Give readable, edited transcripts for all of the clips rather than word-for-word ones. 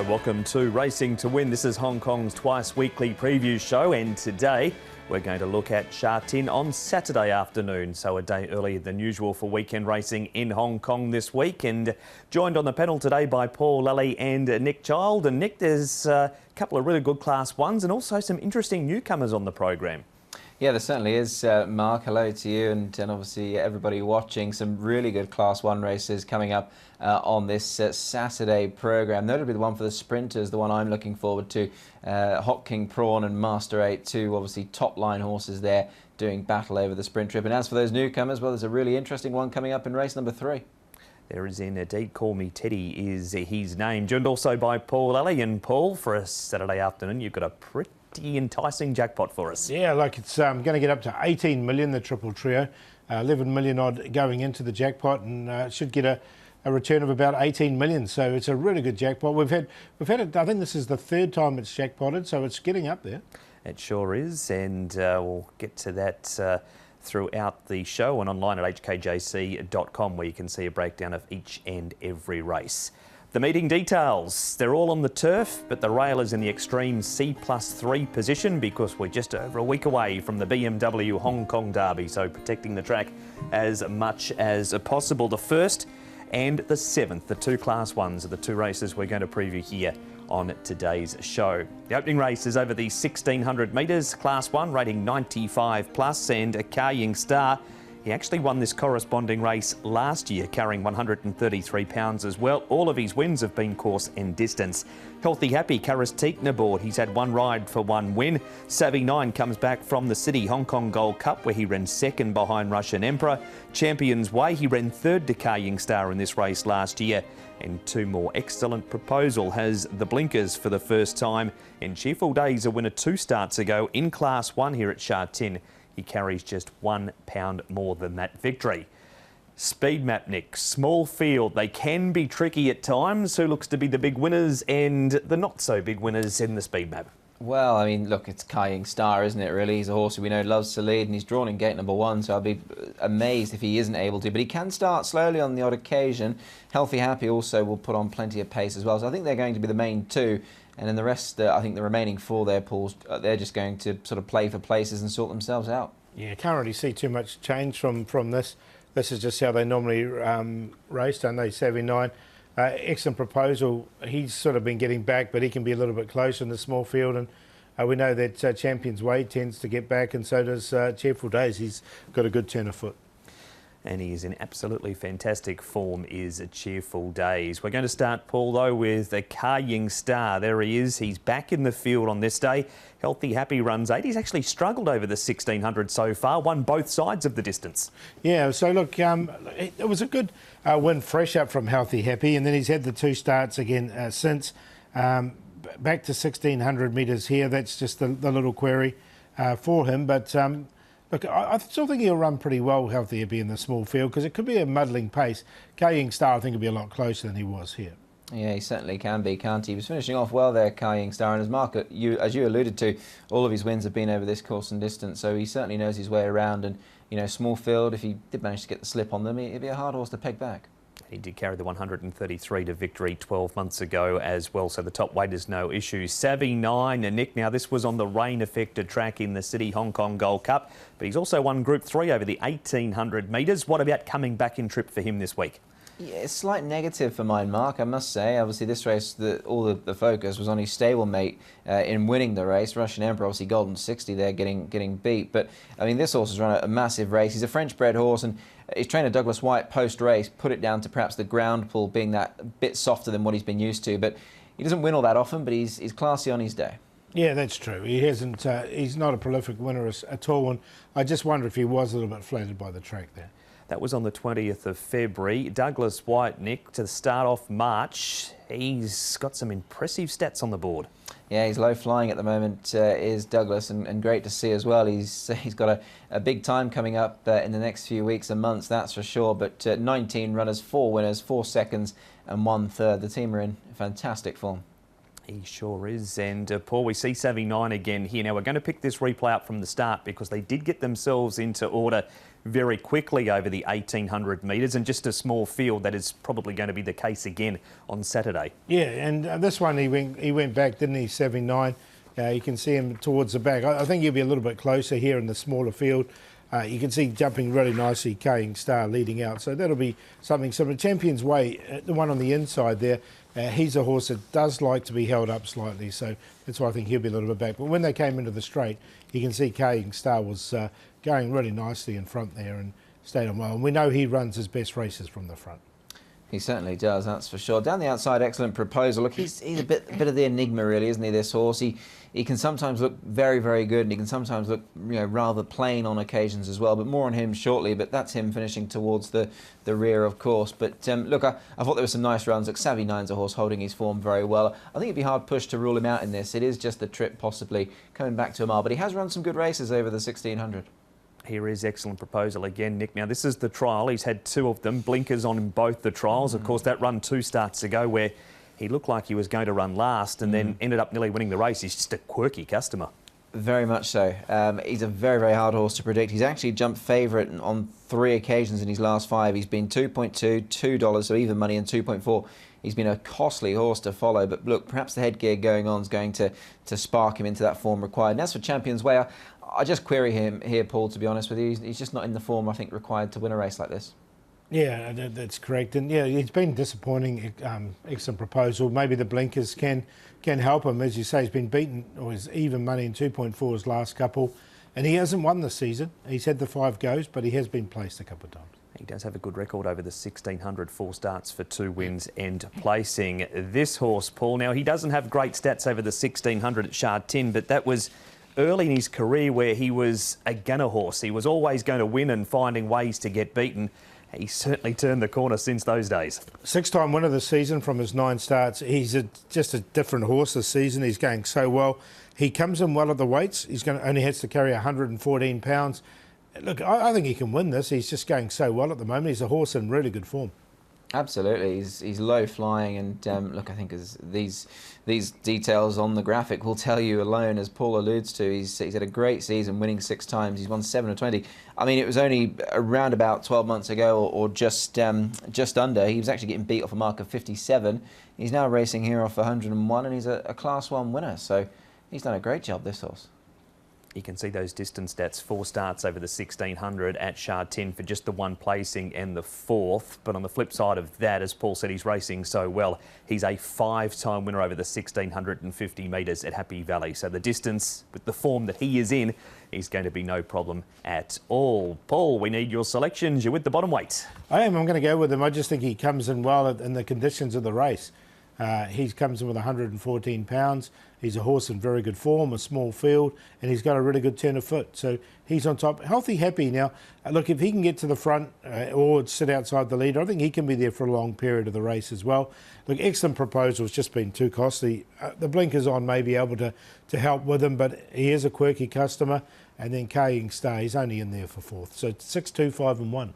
welcome to Racing to Win. This is Hong Kong's twice weekly preview show, and today we're going to look at Sha Tin on Saturday afternoon, so a day earlier than usual for weekend racing in Hong Kong this week. And joined on the panel today by Paul Lally and Nick Child. And Nick, there's a couple of really good Class 1s and also some interesting newcomers on the program. Yeah, there certainly is, Mark. Hello to you and obviously everybody watching. Some really good Class 1 races coming up on this Saturday programme. Notably the one for the sprinters, the one I'm looking forward to. Hot King Prawn and Master 8, two obviously top line horses there doing battle over the sprint trip. And as for those newcomers, well, there's a really interesting one coming up in race number 3. There is indeed. Call Me Teddy is his name. Joined also by Paul Lally. And Paul, for a Saturday afternoon, you've got a pretty enticing jackpot for us. Yeah, like it's going to get up to 18 million, the triple trio, 11 million odd going into the jackpot, and should get a return of about 18 million. So it's a really good jackpot. We've had it. I think this is the third time it's jackpotted, so it's getting up there. It sure is, and we'll get to that throughout the show and online at hkjc.com, where you can see a breakdown of each and every race. The meeting details, they're all on the turf, but the rail is in the extreme C+3 position because we're just over a week away from the BMW Hong Kong Derby, so protecting the track as much as possible. The 1st and the 7th, the two Class 1s, are the two races we're going to preview here on today's show. The opening race is over the 1600 metres, Class 1, rating 95 plus, and a Carrying Star. He actually won this corresponding race last year, carrying 133 pounds as well. All of his wins have been course and distance. Healthy Happy, Karastikna aboard. He's had one ride for one win. Savvy 9 comes back from the City Hong Kong Gold Cup, where he ran second behind Russian Emperor. Champion's Way, he ran third to Carrying Star in this race last year. And two more. Excellent Proposal has the blinkers for the first time. And Cheerful Days, a winner 2 starts ago in Class 1 here at Sha Tin. He carries just £1 more than that victory. Speed map, Nick. Small field. They can be tricky at times. Who looks to be the big winners and the not so big winners in the speed map? Well, I mean, look, it's Carrying Star, isn't it, really? He's a horse who we know loves to lead, and he's drawn in gate number 1, so I'll be amazed if he isn't able to. But he can start slowly on the odd occasion. Healthy Happy also will put on plenty of pace as well. So I think they're going to be the main two. And then the rest, I think the remaining 4 there, Paul, they're just going to sort of play for places and sort themselves out. Yeah, can't really see too much change from this. This is just how they normally race, don't they? Savvy 9. Excellent Proposal. He's sort of been getting back, but he can be a little bit closer in the small field. And we know that Champion's Way tends to get back, and so does Cheerful Days. He's got a good turn of foot. And he is in absolutely fantastic form, is Cheerful Days. We're going to start, Paul, though, with a Carrying Star. There he is. He's back in the field on this day. Healthy Happy runs 8. He's actually struggled over the 1600 so far, won both sides of the distance. Yeah, so look, it was a good win fresh up from Healthy Happy, and then he's had the 2 starts again since. Back to 1600 metres here. That's just the little query for him, but... Look, I still think he'll run pretty well, Healthy Happy, in the small field, because it could be a muddling pace. Carrying Star, I think, will be a lot closer than he was here. Yeah, he certainly can be, can't he? He was finishing off well there, Carrying Star, and as Mark, as you alluded to, all of his wins have been over this course and distance, so he certainly knows his way around. And, you know, small field, if he did manage to get the slip on them, it'd be a hard horse to peg back. He did carry the 133 to victory 12 months ago as well, so the top weight is no issue. Savvy 9, and Nick, now this was on the rain-affected track in the City Hong Kong Gold Cup, but he's also won Group 3 over the 1800 metres. What about coming back in trip for him this week? Yeah, it's slight negative for mine, Mark, I must say. Obviously, this race, all the focus was on his stablemate in winning the race. Russian Emperor, obviously, golden 60 there, getting beat. But, I mean, this horse has run a massive race. He's a French-bred horse, and his trainer, Douglas White, post-race, put it down to perhaps the ground pull being that bit softer than what he's been used to. But he doesn't win all that often, but he's classy on his day. Yeah, that's true. He hasn't. He's not a prolific winner at all, and I just wonder if he was a little bit flattered by the track there. That was on the 20th of February. Douglas White, Nick, to start off March, he's got some impressive stats on the board. Yeah, he's low flying at the moment, is Douglas, and great to see as well. He's got a big time coming up in the next few weeks and months, that's for sure. But 19 runners, 4 winners, 4 seconds and 1 third. The team are in fantastic form. He sure is. And Paul, we see Savvy 9 again here. Now, we're going to pick this replay up from the start because they did get themselves into order very quickly over the 1,800 metres, and just a small field. That is probably going to be the case again on Saturday. Yeah, and this one he went back, didn't he, 7-9? You can see him towards the back. I think he'll be a little bit closer here in the smaller field. You can see jumping really nicely, Kaying Star leading out. So that'll be something similar. Champion's Way, the one on the inside there, he's a horse that does like to be held up slightly. So that's why I think he'll be a little bit back. But when they came into the straight, you can see Kaying Star was going really nicely in front there and stayed on well. And we know he runs his best races from the front. He certainly does, that's for sure. Down the outside, Excellent Proposal. Look, he's a bit of the enigma, really, isn't he, this horse? He can sometimes look very, very good, and he can sometimes look, rather plain on occasions as well. But more on him shortly. But that's him finishing towards the rear, of course. But look, I thought there were some nice runs. Look, Savvy 9's a horse holding his form very well. I think it'd be hard pushed to rule him out in this. It is just the trip, possibly coming back to a mile. But he has run some good races over the 1,600. Here is Excellent Proposal again, Nick. Now, this is the trial. He's had two of them. Blinkers on both the trials. Of course, that run 2 starts ago where he looked like he was going to run last and then ended up nearly winning the race. He's just a quirky customer. Very much so. He's a very, very hard horse to predict. He's actually jumped favourite on 3 occasions in his last 5. He's been 2.2, $2, so even money, and 2.4. He's been a costly horse to follow, but look, perhaps the headgear going on is going to spark him into that form required. And as for Champion's Way, I just query him here, Paul, to be honest with you. He's just not in the form, I think, required to win a race like this. Yeah, that's correct. And yeah, it's been disappointing. Excellent Proposal. Maybe the blinkers can help him. As you say, he's been beaten, or he's even money in 2.4 his last couple. And he hasn't won this season. He's had the 5 goes, but he has been placed a couple of times. He does have a good record over the 1,600, 4 starts for 2 wins and placing. This horse, Paul, now he doesn't have great stats over the 1,600 at Sha Tin, but that was early in his career where he was a gunner horse. He was always going to win and finding ways to get beaten. He's certainly turned the corner since those days. 6-time winner this season from his 9 starts. He's just a different horse this season. He's going so well. He comes in well at the weights. He's only has to carry 114 pounds. Look, I think he can win this. He's just going so well at the moment. He's a horse in really good form. Absolutely, he's low flying, and look, I think as these details on the graphic will tell you alone, as Paul alludes to, he's had a great season, winning 6 times. He's won 7 of 20. I mean, it was only around about 12 months ago, or just under. He was actually getting beat off a mark of 57. He's now racing here off 101, and he's a Class 1 winner. So he's done a great job, this horse. You can see those distance stats, 4 starts over the 1,600 at Sha Tin for just the 1 placing and the 4th. But on the flip side of that, as Paul said, he's racing so well. He's a 5-time winner over the 1,650 metres at Happy Valley. So the distance, with the form that he is in, is going to be no problem at all. Paul, we need your selections. You're with the bottom weight. I am. I'm going to go with him. I just think he comes in well in the conditions of the race. He comes in with 114 pounds. He's a horse in very good form, a small field, and he's got a really good turn of foot. So he's on top. Healthy, happy. Now, look, if he can get to the front or sit outside the leader, I think he can be there for a long period of the race as well. Look, Excellent Proposal has just been too costly. The blinkers on may be able to help with him, but he is a quirky customer. And then Kaying Star, he's only in there for 4th. So 6, 2, 5 and 1.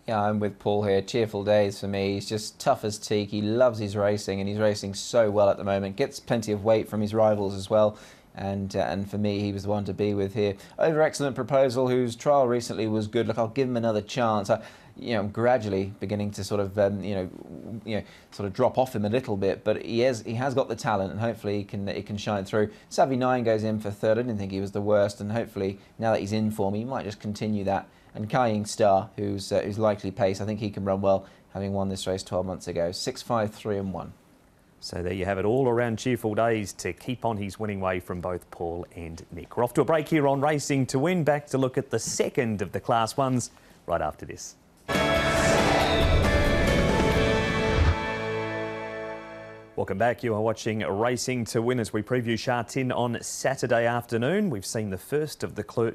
Yeah, I'm with Paul here. Cheerful days for me. He's just tough as teak. He loves his racing, and he's racing so well at the moment. Gets plenty of weight from his rivals as well. And for me, he was the one to be with here. Over Excellent Proposal, whose trial recently was good. Look, I'll give him another chance. I'm gradually beginning to sort of, sort of drop off him a little bit, but he has got the talent, and hopefully it can shine through. Savvy 9 goes in for 3rd. I didn't think he was the worst, and hopefully now that he's in form, he might just continue that. And Kaying Star, who's likely pace, I think he can run well, having won this race 12 months ago. 6, 5, 3 and 1. So there you have it, all around cheerful days to keep on his winning way from both Paul and Nick. We're off to a break here on Racing to Win. Back to look at the 2nd of the Class 1s right after this. Welcome back. You are watching Racing to Win as we preview Sha Tin on Saturday afternoon. We've seen the first of the Class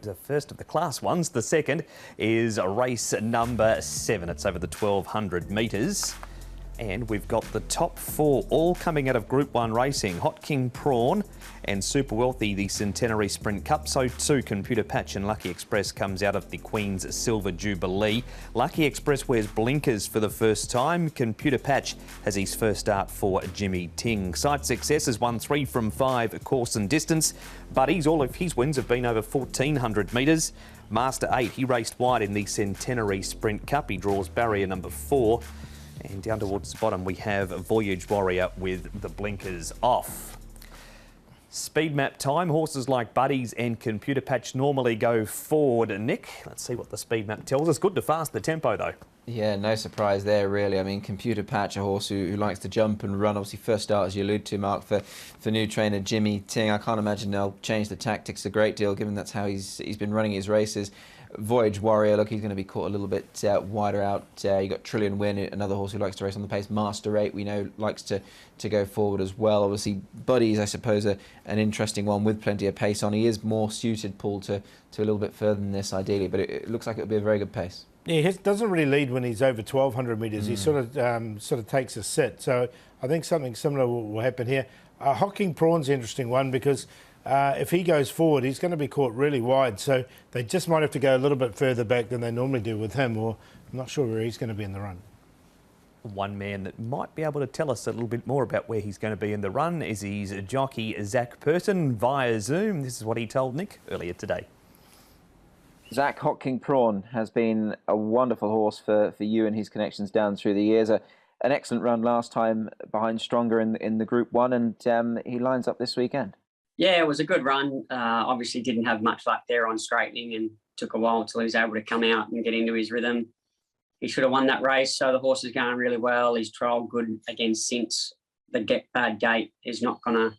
1s. The second is race number 7. It's over the 1,200 metres. And we've got the top 4 all coming out of Group 1 racing. Hot King Prawn and Super Wealthy, the Centenary Sprint Cup. So too Computer Patch and Lucky Express comes out of the Queen's Silver Jubilee. Lucky Express wears blinkers for the first time. Computer Patch has his first start for Jimmy Ting. Side Success has won 3 from 5 course and distance, but all of his wins have been over 1,400 metres. Master 8, he raced wide in the Centenary Sprint Cup. He draws barrier number 4. And down towards the bottom, we have Voyage Warrior with the blinkers off. Speed map time. Horses like Buddies and Computer Patch normally go forward. Nick, let's see what the speed map tells us. Good to fast the tempo, though. Yeah, no surprise there, really. I mean, Computer Patch, a horse who likes to jump and run. Obviously, first start, as you allude to, Mark, for new trainer Jimmy Ting. I can't imagine they'll change the tactics a great deal, given that's how he's been running his races. Voyage Warrior, look, he's going to be caught a little bit wider out. You got Trillion Win, another horse who likes to race on the pace. Master 8, we know, likes to go forward as well. Obviously, Buddies, I suppose, an interesting one with plenty of pace on. He is more suited, Paul, to a little bit further than this, ideally, but it looks like it'll be a very good pace. Yeah, he doesn't really lead when he's over 1,200 metres. He sort of takes a sit. So I think something similar will happen here. Hot King Prawn's an interesting one because if he goes forward, he's going to be caught really wide. So they just might have to go a little bit further back than they normally do with him, or I'm not sure where he's going to be in the run. One man that might be able to tell us a little bit more about where he's going to be in the run is his jockey, Zach Purton, via Zoom. This is what he told Nick earlier today. Zach, Hot King Prawn has been a wonderful horse for you and his connections down through the years. An excellent run last time behind Stronger in the Group 1, and he lines up this weekend. Yeah, it was a good run. Obviously didn't have much luck there on straightening and took a while till he was able to come out and get into his rhythm. He should have won that race, so the horse is going really well. He's trialled good again since. The bad gate is not going to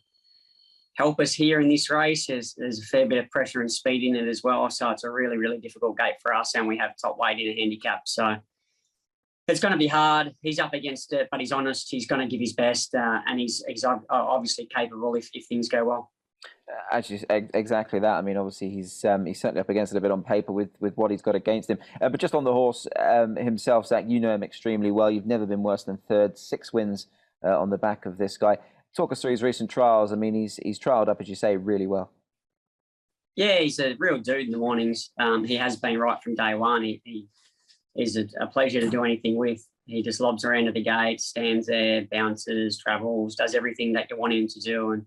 help us here in this race. There's a fair bit of pressure and speed in it as well, so it's a really, really difficult gate for us, and we have top weight in a handicap, so it's going to be hard. He's up against it, but he's honest. He's going to give his best, and he's obviously capable if things go well. Actually, exactly that. I mean, obviously, he's certainly up against it a bit on paper with what he's got against him. But just on the horse himself, Zach, you know him extremely well. You've never been worse than third. 6 wins on the back of this guy. Talk us through his recent trials. I mean, he's trialled up, as you say, really well. Yeah, he's a real dude in the mornings. He has been right from day one. He is a pleasure to do anything with. He just lobs around to the gate, stands there, bounces, travels, does everything that you want him to do, and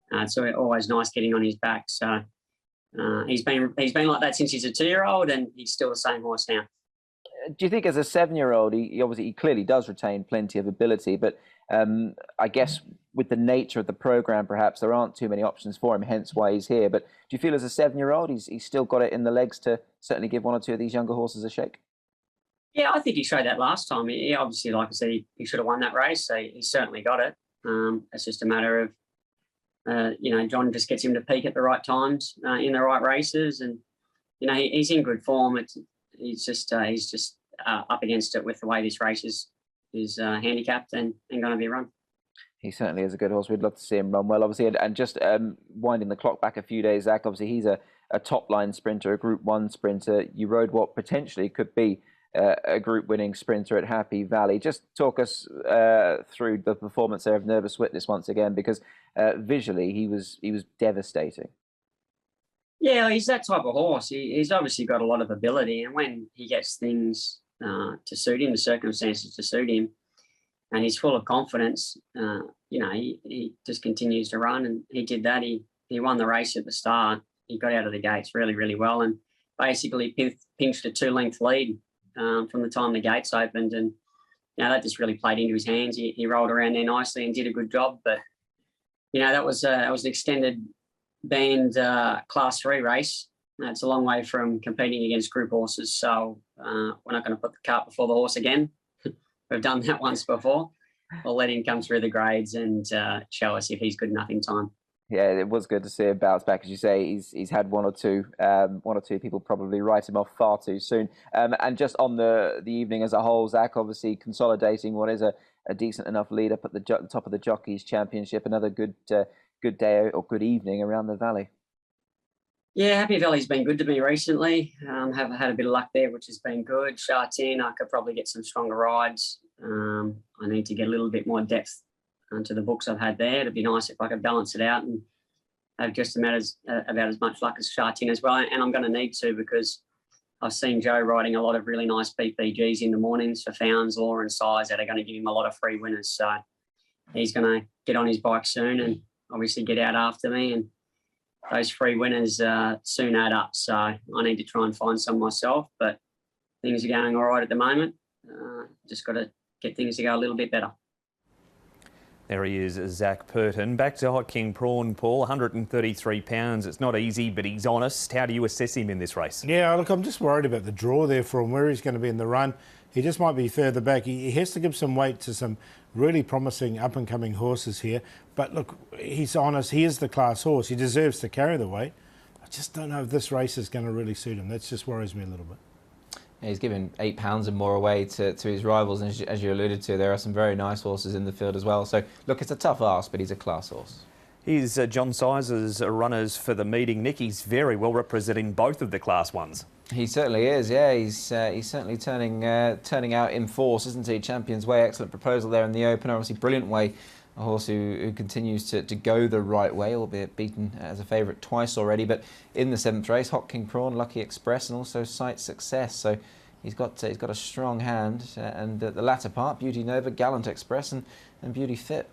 it's always nice getting on his back. So he's been like that since he's a 2-year-old, and he's still the same horse now. Do you think as a 7-year-old, he clearly does retain plenty of ability, but I guess with the nature of the program, perhaps there aren't too many options for him, hence why he's here. But do you feel as a 7-year-old, he's still got it in the legs to certainly give 1 or 2 of these younger horses a shake? Yeah, I think he showed that last time. He obviously, like I said, he should have won that race, so he certainly got it. It's just a matter of, John just gets him to peak at the right times in the right races, and he's in good form. He's just up against it with the way this race is handicapped and going to be run. He certainly is a good horse. We'd love to see him run well, obviously. And just winding the clock back a few days, Zach, obviously he's a top-line sprinter, a Group 1 sprinter. You rode what potentially could be a group-winning sprinter at Happy Valley. Just talk us through the performance there of Nervous Witness once again, because visually he was devastating. Yeah, he's that type of horse. He's obviously got a lot of ability, and when he gets things to suit him, the circumstances to suit him, and he's full of confidence, he just continues to run, and he did that. He won the race at the start. He got out of the gates really, really well, and basically pinched a 2-length lead from the time the gates opened, and that just really played into his hands. He rolled around there nicely and did a good job, but that was an extended band Class 3 race. It's a long way from competing against group horses, so we're not going to put the cart before the horse again. We've done that once before. We'll let him come through the grades and show us if he's good enough in time. Yeah, it was good to see him bounce back. As you say, he's had one or two people probably write him off far too soon. And just on the evening as a whole, Zach, obviously consolidating what is a decent enough lead up at the top of the Jockeys Championship. Another good day or good evening around the Valley. Yeah, Happy Valley's been good to me recently. Have had a bit of luck there, which has been good. Sha Tin, I could probably get some stronger rides. I need to get a little bit more depth to the books I've had there. It'd be nice if I could balance it out and have just about as much luck as Sha Tin as well. And I'm going to need to, because I've seen Joe riding a lot of really nice BPGs in the mornings for Fownes, Law and Size that are going to give him a lot of free winners. So he's going to get on his bike soon and obviously get out after me. And those free winners soon add up. So I need to try and find some myself, but things are going all right at the moment. Just got to get things to go a little bit better. There he is, Zach Purton. Back to Hot King Prawn, Paul, 133 pounds. It's not easy, but he's honest. How do you assess him in this race? Yeah, look, I'm just worried about the draw there for him, where he's going to be in the run. He just might be further back. He has to give some weight to some really promising up-and-coming horses here. But look, he's honest. He is the class horse. He deserves to carry the weight. I just don't know if this race is going to really suit him. That just worries me a little bit. Yeah, he's given £8 and more away to his rivals, and as you alluded to, there are some very nice horses in the field as well. So, look, it's a tough ask, but he's a class horse. Here's John Sizer's runners for the meeting. Nick, he's very well representing both of the Class 1s. He certainly is, yeah. He's certainly turning out in force, isn't he? Champion's Way, excellent proposal there in the opener. Obviously, Brilliant Way, a horse who continues to go the right way, albeit beaten as a favourite twice already. But in the 7th race, Hot King Prawn, Lucky Express, and also Sight Success. So he's got a strong hand. And the latter part, Beauty Nova, Gallant Express, and Beauty Fit.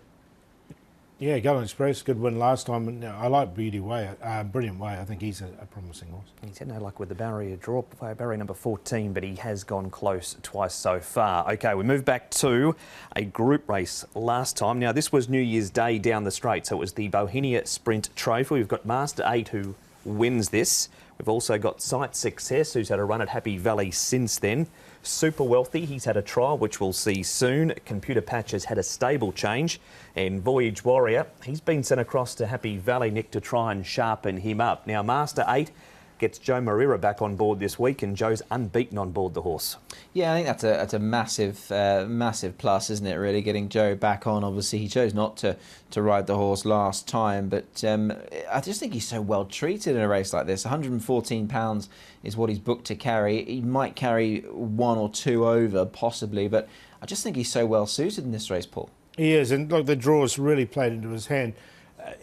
Yeah, Gallant Express, good win last time. And I like Brilliant Way. I think he's a promising horse. He's had no luck with the barrier draw, barrier number 14, but he has gone close twice so far. OK, we move back to a group race last time. Now, this was New Year's Day down the straight, so it was the Bohemia Sprint Trophy. We've got Master 8 who wins this. We've also got Sight Success, who's had a run at Happy Valley since then. Super Wealthy, he's had a trial, which we'll see soon. Computer Patch has had a stable change. And Voyage Warrior, he's been sent across to Happy Valley, Nick, to try and sharpen him up. Now, Master 8 gets Joe Moreira back on board this week, and Joe's unbeaten on board the horse. Yeah, I think that's a massive plus, isn't it, really, getting Joe back on. Obviously, he chose not to ride the horse last time, but I just think he's so well treated in a race like this. £114 is what he's booked to carry. He might carry 1 or 2 over, possibly, but I just think he's so well suited in this race, Paul. He is, and look, the draws really played into his hand.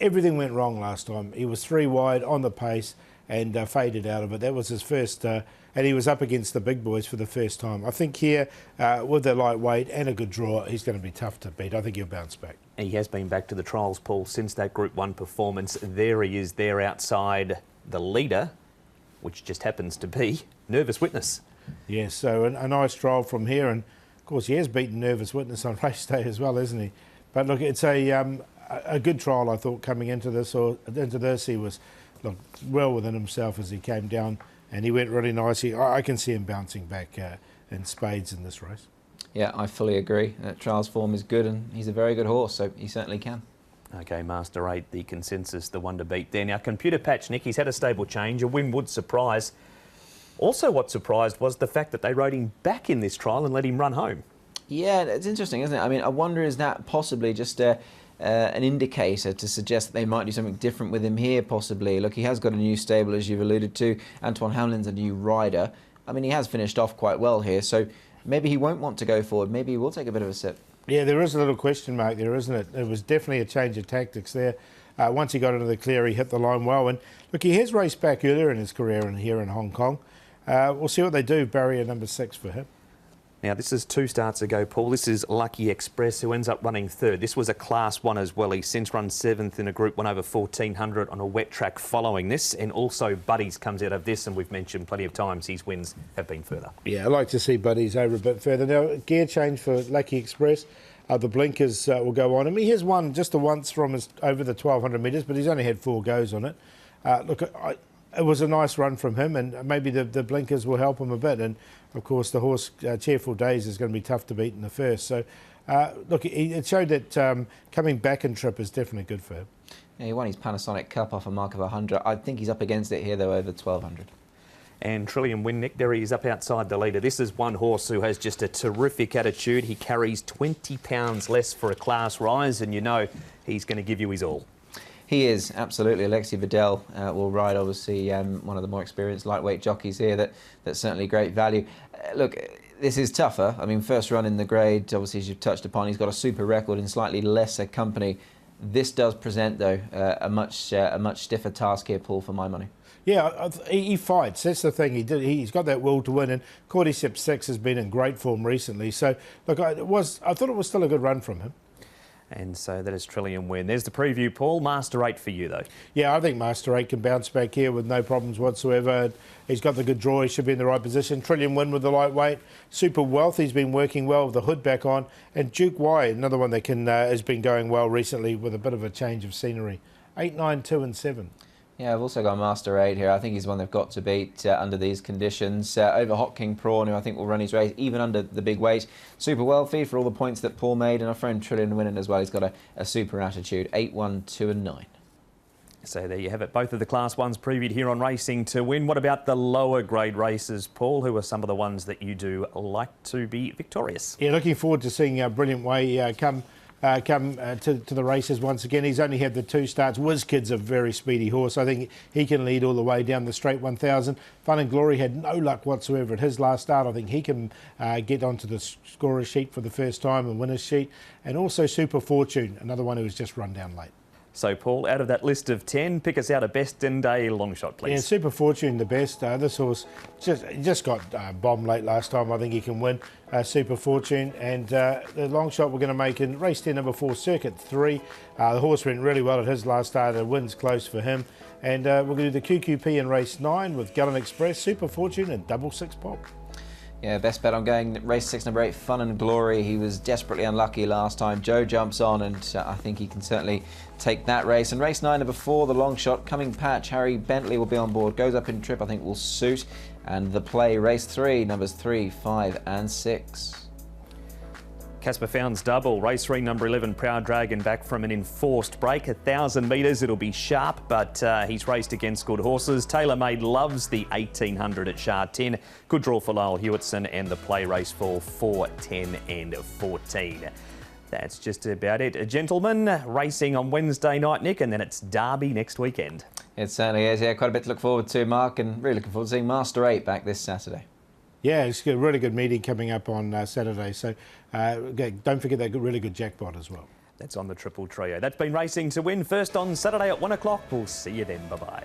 Everything went wrong last time. He was 3 wide on the pace and faded out of it. That was his first, and he was up against the big boys for the first time. I think here, with the lightweight and a good draw, he's going to be tough to beat. I think he'll bounce back. He has been back to the trials, Paul, since that Group 1 performance. There he is, there outside the leader, which just happens to be Nervous Witness. Yes, so a nice trial from here, and of course he has beaten Nervous Witness on race day as well, hasn't he? But look, it's a good trial, I thought, coming into this. He was well within himself as he came down, and he went really nicely. I can see him bouncing back in spades in this race. Yeah, I fully agree. Trials form is good, and he's a very good horse, so he certainly can. OK, Master 8, the consensus, the one to beat there. Now, Computer Patch, Nick, he's had a stable change. A win would surprise. Also, what surprised was the fact that they rode him back in this trial and let him run home. Yeah, it's interesting, isn't it? I mean, I wonder, is that possibly just an indicator to suggest that they might do something different with him here, possibly? Look, he has got a new stable, as you've alluded to. Antoine Hamlin's a new rider. I mean, he has finished off quite well here, so maybe he won't want to go forward. Maybe he will take a bit of a sip. Yeah, there is a little question mark there, isn't it? It was definitely a change of tactics there. Once he got into the clear, he hit the line well. And look, he has raced back earlier in his career here in Hong Kong. We'll see what they do, barrier number 6 for him. Now, this is 2 starts ago, Paul. This is Lucky Express, who ends up running 3rd. This was a Class 1 as well. He's since run 7th in a Group 1 over 1400 on a wet track following this. And also Buddies comes out of this, and we've mentioned plenty of times his wins have been further. Yeah, I like to see Buddies over a bit further. Now, gear change for Lucky Express. The blinkers will go on him. He has won just the once from over the 1200 metres, but he's only had 4 goes on it. Look, it was a nice run from him, and maybe the blinkers will help him a bit. And of course, the horse Cheerful Days is going to be tough to beat in the first. So, look, it showed that coming back in trip is definitely good for him. Yeah, he won his Panasonic Cup off a mark of 100. I think he's up against it here, though, over 1200. And Trillium Win, Nick, there he is up outside the leader. This is one horse who has just a terrific attitude. He carries 20 pounds less for a class rise, and you know he's going to give you his all. He is, absolutely. Alexi Vidal will ride, obviously, one of the more experienced lightweight jockeys here. That's certainly great value. Look, This is tougher. I mean, first run in the grade, obviously, as you've touched upon, he's got a super record in slightly lesser company. This does present, though, a much stiffer task here, Paul, for my money. Yeah, he fights. That's the thing. He's got that will to win, and Cordyceps 6 has been in great form recently. So, look, I thought it was still a good run from him. And so that is Trillium Win. There's the preview, Paul. Master 8 for you, though. Yeah, I think Master 8 can bounce back here with no problems whatsoever. He's got the good draw. He should be in the right position. Trillium Win with the lightweight. Super Wealth, he's been working well with the hood back on. And Duke Y, another one that has been going well recently with a bit of a change of scenery. 8, 9, 2 and 7. Yeah, I've also got Master 8 here. I think he's one they've got to beat under these conditions. Over Hot King Prawn, who I think will run his race even under the big weight. Super wealthy for all the points that Paul made, and our friend Trillium winning as well. He's got a super attitude. 8, 1, 2 and 9. So there you have it. Both of the Class 1s previewed here on Racing to Win. What about the lower grade races, Paul? Who are some of the ones that you do like to be victorious? Yeah, looking forward to seeing Brilliant Way come to the races once again. He's only had the 2 starts. WizKid's a very speedy horse. I think he can lead all the way down the straight 1,000. Fun and Glory had no luck whatsoever at his last start. I think he can get onto the scorer sheet for the first time and winner's sheet. And also Super Fortune, another one who was just run down late. So, Paul, out of that list of 10, pick us out a best in day long shot, please. Yeah, Super Fortune the best. This horse just got bombed late last time. I think he can win Super Fortune. And the long shot we're going to make in race 10, number 4, Circuit 3. The horse went really well at his last start. The win's close for him. And we're going to do the QQP in race 9 with Gullen Express, Super Fortune and Double Six Pop. Yeah, best bet I'm going race 6, number 8, Fun and Glory. He was desperately unlucky last time. Joe jumps on, and I think he can certainly take that race. And race 9, number 4, the long shot, Coming Patch. Harry Bentley will be on board. Goes up in trip, I think will suit. And the play, race 3, numbers 3, 5 and 6. Casper Found's double. Race 3, number 11, Proud Dragon, back from an enforced break. 1,000 metres, it'll be sharp, but he's raced against good horses. TaylorMade loves the 1,800 at Sha Tin. Good draw for Lyle Hewitson, and the play race for 4, 10 and 14. That's just about it. Gentlemen, racing on Wednesday night, Nick, and then it's Derby next weekend. It certainly is, yeah. Quite a bit to look forward to, Mark, and really looking forward to seeing Master 8 back this Saturday. Yeah, it's a really good meeting coming up on Saturday. So don't forget that really good jackpot as well. That's on the Triple Trio. That's been Racing to Win. First on Saturday at 1 o'clock. We'll see you then. Bye-bye.